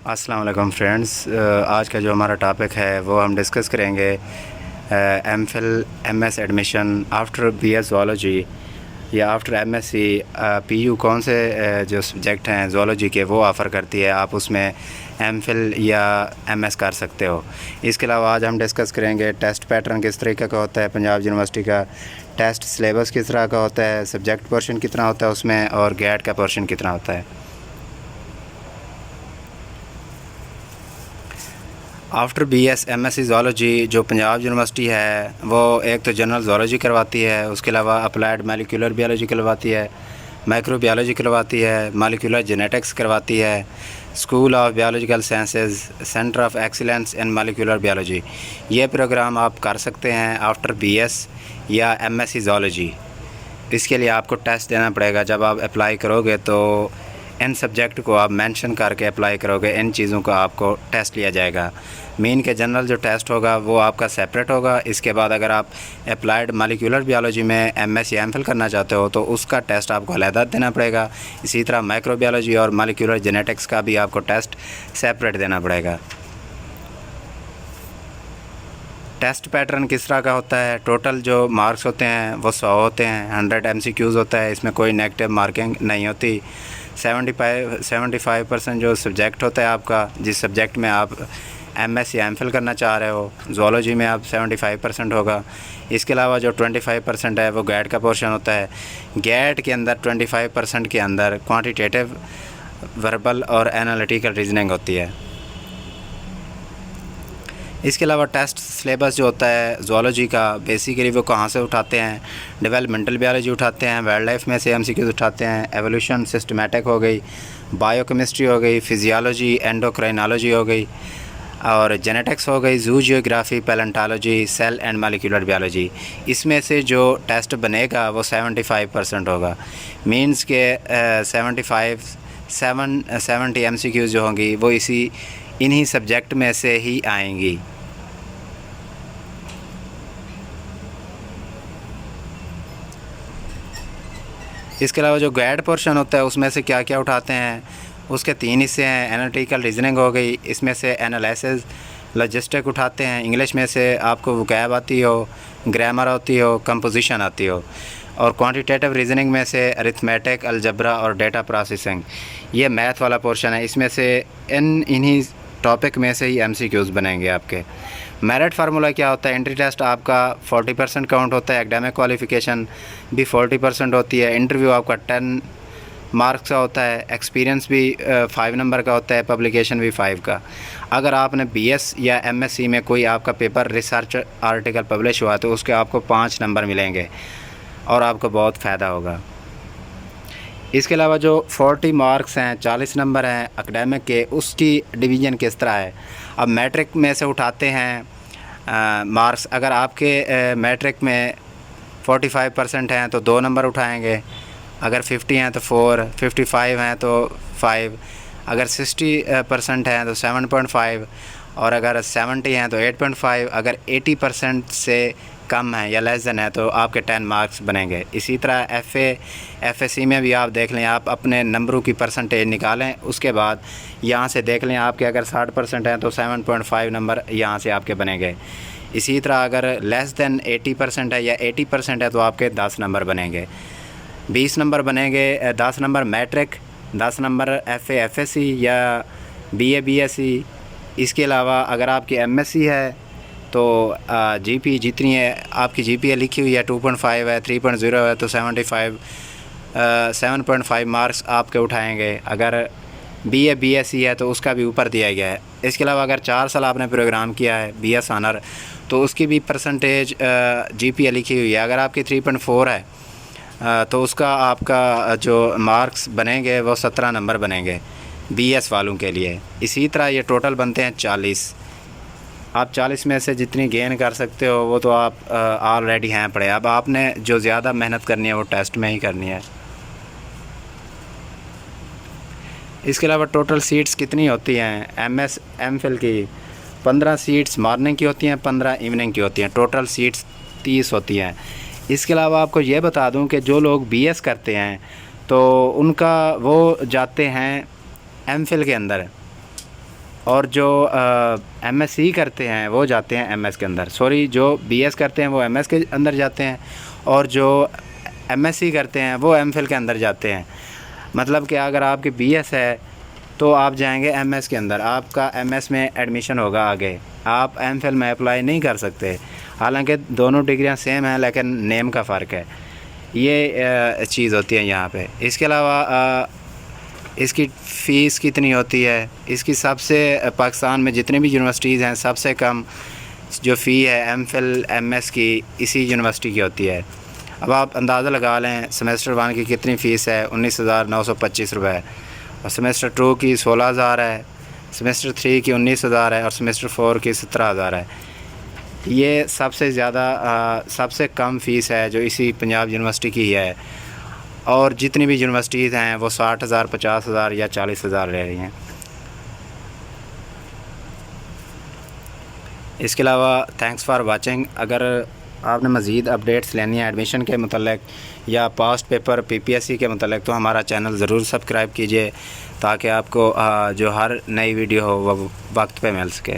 अस्सलाम वालेकुम फ्रेंड्स। आज का जो हमारा टॉपिक है वो हम डिस्कस करेंगे MPhil MS admission after BS zoology या आफ्टर एमएससी पीयू कौन से जो सब्जेक्ट हैं ज़ूलॉजी के वो ऑफ़र करती है, आप उसमें एमफिल या एमएस कर सकते हो। इसके अलावा आज हम डिस्कस करेंगे टेस्ट पैटर्न किस तरीके का होता है, पंजाब यूनिवर्सिटी का टेस्ट सिलेबस किस तरह का होता है, सब्जेक्ट पोर्शन कितना होता है उसमें और गेट का पोर्शन कितना होता है। आफ्टर बीएस एमएससी ज़ूलॉजी जो पंजाब यूनिवर्सिटी है वो एक तो जनरल ज़ूलॉजी करवाती है, उसके अलावा अप्लाइड मॉलिक्यूलर बायोलॉजी करवाती है, माइक्रोबायोलॉजी करवाती है, मॉलिक्यूलर जेनेटिक्स करवाती है, school of biological sciences, centre of excellence in molecular biology. ये प्रोग्राम आप कर सकते हैं आफ्टर बीएस या एमएससी ज़ूलॉजी। इसके लिए आपको टेस्ट देना पड़ेगा। जब आप अप्लाई करोगे तो इन सब्जेक्ट को आप मेंशन करके अप्लाई करोगे, इन चीज़ों का आपको टेस्ट लिया जाएगा। मेन के जनरल जो टेस्ट होगा वो आपका सेपरेट होगा। इसके बाद अगर आप अप्लाइड मॉलिक्यूलर बायोलॉजी में एमएस या एमफिल करना चाहते हो तो उसका टेस्ट आपको अलग देना पड़ेगा। इसी तरह माइक्रोबायोलॉजी और मॉलिक्यूलर जेनेटिक्स का भी आपको टेस्ट सेपरेट देना पड़ेगा। टेस्ट पैटर्न किस तरह का होता है, टोटल जो मार्क्स होते हैं वो 100 होते हैं, 100 एमसीक्यूज़ होता है, इसमें कोई नेगेटिव मार्किंग नहीं होती। 75% जो सब्जेक्ट होता है आपका, जिस सब्जेक्ट में आप एमएस या एमफिल करना चाह रहे हो, ज़ूलॉजी में आप 75% होगा। इसके अलावा जो 25% है वो गेट का पोर्शन होता है। गेट के अंदर 25% के अंदर क्वांटिटेटिव, वर्बल और एनालिटिकल रीजनिंग होती है। इसके अलावा टेस्ट सिलेबस जो होता है ज़ूलॉजी का, बेसिकली वो कहाँ से उठाते हैं, डेवलपमेंटल बायोलॉजी उठाते हैं, वाइल्ड लाइफ में से एमसीक्यूज़ उठाते हैं, एवोल्यूशन सिस्टमेटिक हो गई, बायोकेमिस्ट्री हो गई, फिजियोलॉजी, एंडोक्राइनोलॉजी हो गई और जेनेटिक्स हो गई, zoogeography, palaeontology, cell and molecular biology. इसमें से जो टेस्ट बनेगा वो 75% होगा। मीन्स के 70 एमसीक्यूज़ जो होंगी वो इन्हीं सब्जेक्ट में से ही आएंगी। इसके अलावा जो गाइड पोर्शन होता है उसमें से क्या क्या उठाते हैं, उसके 3 हिस्से हैं। एनालिटिकल रीजनिंग हो गई, इसमें से एनालिसिस, लॉजिस्टिक उठाते हैं। इंग्लिश में से आपको वोकैब आती हो, ग्रामर आती हो, कंपोजिशन आती हो। और क्वांटिटेटिव रीजनिंग में से अरिथमेटिक, अलजब्रा और डेटा प्रोसेसिंग, ये मैथ वाला पोर्शन है। इसमें से इन्हीं टॉपिक में से ही एमसीक्यूज़ बनेंगे आपके। मेरिट फार्मूला क्या होता है, एंट्री टेस्ट आपका 40% काउंट होता है, एकेडमिक क्वालिफ़िकेशन भी 40% होती है, इंटरव्यू आपका 10 मार्क्स का होता है, एक्सपीरियंस भी 5 नंबर का होता है, पब्लिकेशन भी 5 का। अगर आपने बीएस या एमएससी में कोई आपका पेपर रिसर्च आर्टिकल पब्लिश हुआ तो उसके आपको 5 नंबर मिलेंगे और आपको बहुत फ़ायदा होगा। इसके अलावा जो 40 मार्क्स हैं, 40 नंबर हैं एकेडमिक के, उसकी डिवीज़न किस तरह है। अब मैट्रिक में से उठाते हैं मार्क्स। अगर आपके मैट्रिक में 45% हैं तो 2 नंबर उठाएंगे, अगर 50 हैं तो 4, 55 हैं तो 5, अगर 60% हैं तो 7.5 और अगर 70 हैं तो 8.5, अगर 80% से कम है या लेस देन है तो आपके 10 मार्क्स बनेंगे। इसी तरह एफएससी में भी आप देख लें, आप अपने नंबरों की परसेंटेज निकालें, उसके बाद यहाँ से देख लें आपके अगर 60% हैं तो 7.5 नंबर यहाँ से आपके बनेंगे। इसी तरह अगर लेस देन 80% है या 80% है तो आपके 10 नंबर बनेंगे, 20 नंबर बनेंगे। 10 नंबर मैट्रिक, 10 नंबर एफएससी या बीएससी। इसके अलावा अगर आपकी एमएससी है तो जीपी जितनी है आपकी जीपीए लिखी हुई है 2.5 है, 3.0 है तो 7.5 मार्क्स आपके उठाएंगे। अगर बीएससी है तो उसका भी ऊपर दिया गया है। इसके अलावा अगर 4 साल आपने प्रोग्राम किया है बीएस ऑनर तो उसकी भी परसेंटेज जीपीए लिखी हुई है। अगर आपकी 3.4 है तो उसका आपका जो मार्क्स बनेंगे वो 17 नंबर बनेंगे बीएस वालों के लिए। इसी तरह ये टोटल बनते हैं 40। आप 40 में से जितनी गेन कर सकते हो वो तो आप ऑलरेडी हैं पड़े। अब आपने जो ज़्यादा मेहनत करनी है वो टेस्ट में ही करनी है। इसके अलावा टोटल सीट्स कितनी होती हैं एमएस एमफिल की, 15 सीट्स मॉर्निंग की होती हैं, 15 इवनिंग की होती हैं, टोटल सीट्स 30 होती हैं। इसके अलावा आपको ये बता दूं कि जो लोग बीएस करते हैं तो उनका वो जाते हैं एमफिल के अंदर। और जो एमएससी करते हैं वो जाते हैं एमएस के अंदर, सॉरी जो बीएस करते हैं वो एमएस के अंदर जाते हैं, और जो एमएससी करते हैं वो एमफिल के अंदर जाते हैं। मतलब कि अगर आपकी बीएस है तो आप जाएंगे एमएस के अंदर, आपका एमएस में एडमिशन होगा आगे, आप एमफिल में अप्लाई नहीं कर सकते। हालांकि दोनों डिग्रियां सेम हैं लेकिन नेम का फ़र्क है, ये चीज़ होती है यहाँ पे। इसके अलावा इसकी फ़ीस कितनी होती है, इसकी सबसे पाकिस्तान में जितनी भी यूनिवर्सिटीज़ हैं सबसे कम जो फ़ी है एमफिल एमएस की इसी यूनिवर्सिटी की होती है। अब आप अंदाज़ा लगा लें सेमेस्टर 1 की कितनी फ़ीस है, 19,925 रुपये, और सेमेस्टर 2 की 16,000 है, सेमेस्टर 3 की 19,000 है, और सेमेस्टर 4 की 17,000 है। ये सबसे ज़्यादा सबसे कम फ़ीस है जो इसी पंजाब यूनिवर्सिटी की है, और जितनी भी यूनिवर्सिटीज़ हैं वो 60,000, 50,000 या 40,000 ले रही हैं। इसके अलावा थैंक्स फॉर वाचिंग। अगर आपने मज़ीद अपडेट्स लेनी है एडमिशन के मतलब या पास्ट पेपर पीपीएससी के मतलब तो हमारा चैनल ज़रूर सब्सक्राइब कीजिए ताकि आपको जो हर नई वीडियो हो वो वक्त पे मिल सके।